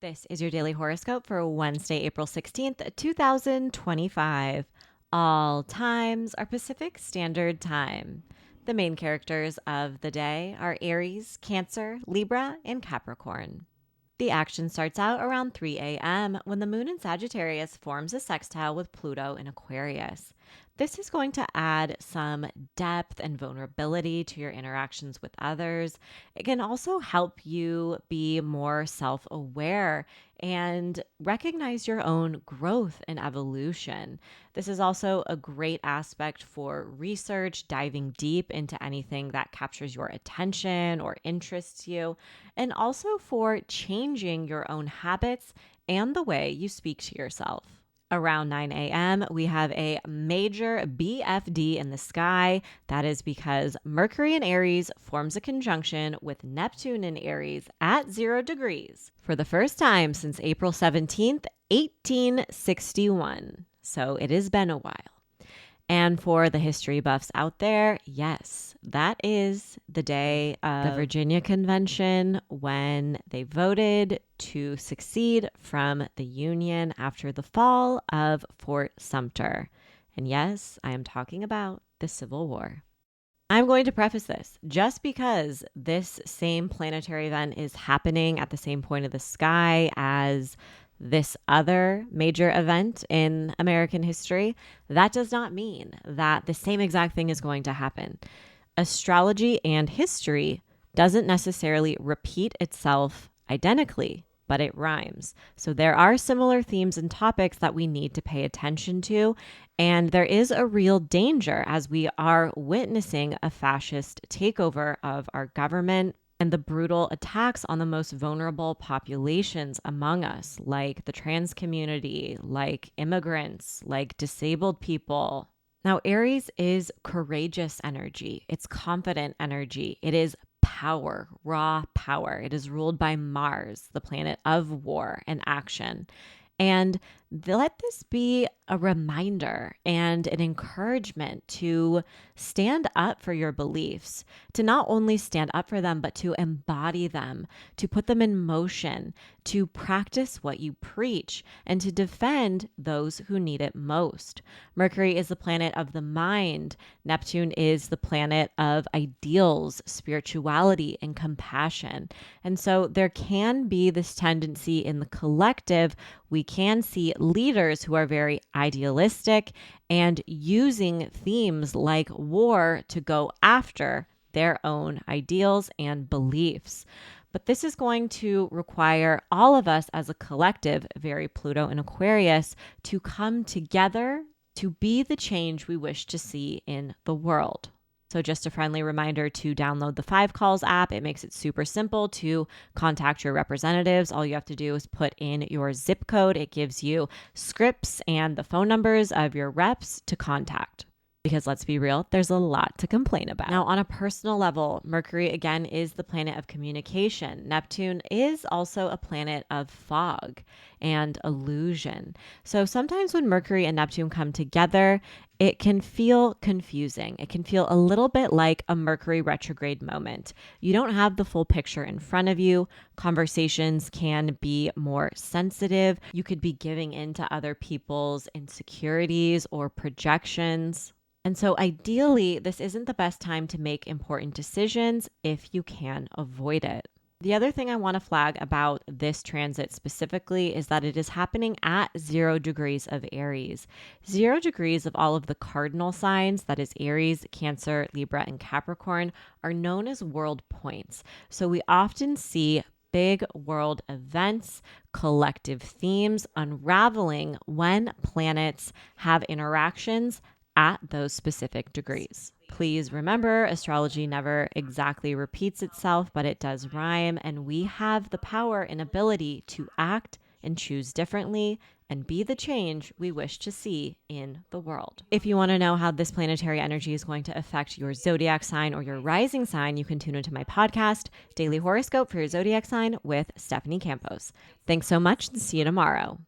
This is your daily horoscope for Wednesday, April 16th, 2025. All times are Pacific Standard Time. The main characters of the day are Aries, Cancer, Libra, and Capricorn. The action starts out around 3 a.m. when the moon in Sagittarius forms a sextile with Pluto in Aquarius. This is going to add some depth and vulnerability to your interactions with others. It can also help you be more self-aware and recognize your own growth and evolution. This is also a great aspect for research, diving deep into anything that captures your attention or interests you, and also for changing your own habits and the way you speak to yourself. Around 9 a.m., we have a major BFD in the sky. That is because Mercury in Aries forms a conjunction with Neptune in Aries at 0 degrees for the first time since April 17th, 1861. So it has been a while. And for the history buffs out there, yes, that is the day of the Virginia Convention when they voted to secede from the Union after the fall of Fort Sumter. And yes, I am talking about the Civil War. I'm going to preface this just because this same planetary event is happening at the same point of the sky as this other major event in American history, that does not mean that the same exact thing is going to happen. Astrology and history doesn't necessarily repeat itself identically, but it rhymes. So there are similar themes and topics that we need to pay attention to. And there is a real danger as we are witnessing a fascist takeover of our government and the brutal attacks on the most vulnerable populations among us, like the trans community, like immigrants, like disabled people. Now, Aries is courageous energy. It's confident energy. It is power, raw power. It is ruled by Mars, the planet of war and action. And let this be a reminder and an encouragement to stand up for your beliefs, to not only stand up for them, but to embody them, to put them in motion, to practice what you preach, and to defend those who need it most. Mercury is the planet of the mind. Neptune is the planet of ideals, spirituality, and compassion. And so there can be this tendency in the collective. We can see leaders who are very idealistic and using themes like war to go after their own ideals and beliefs. But this is going to require all of us as a collective, very Pluto and Aquarius, to come together to be the change we wish to see in the world. So just a friendly reminder to download the 5 Calls app. It makes it super simple to contact your representatives. All you have to do is put in your zip code. It gives you scripts and the phone numbers of your reps to contact. Because let's be real, there's a lot to complain about. Now, on a personal level, Mercury, again, is the planet of communication. Neptune is also a planet of fog and illusion. So sometimes when Mercury and Neptune come together, it can feel confusing. It can feel a little bit like a Mercury retrograde moment. You don't have the full picture in front of you. Conversations can be more sensitive. You could be giving in to other people's insecurities or projections. And so ideally, this isn't the best time to make important decisions if you can avoid it. The other thing I want to flag about this transit specifically is that it is happening at 0 degrees of Aries. 0 degrees of all of the cardinal signs, that is Aries, Cancer, Libra, and Capricorn, are known as world points. So we often see big world events, collective themes unraveling when planets have interactions at those specific degrees. Please remember, astrology never exactly repeats itself, but it does rhyme, and we have the power and ability to act and choose differently and be the change we wish to see in the world. If you want to know how this planetary energy is going to affect your zodiac sign or your rising sign, you can tune into my podcast, Daily Horoscope for Your Zodiac Sign with Stephanie Campos. Thanks so much and see you tomorrow.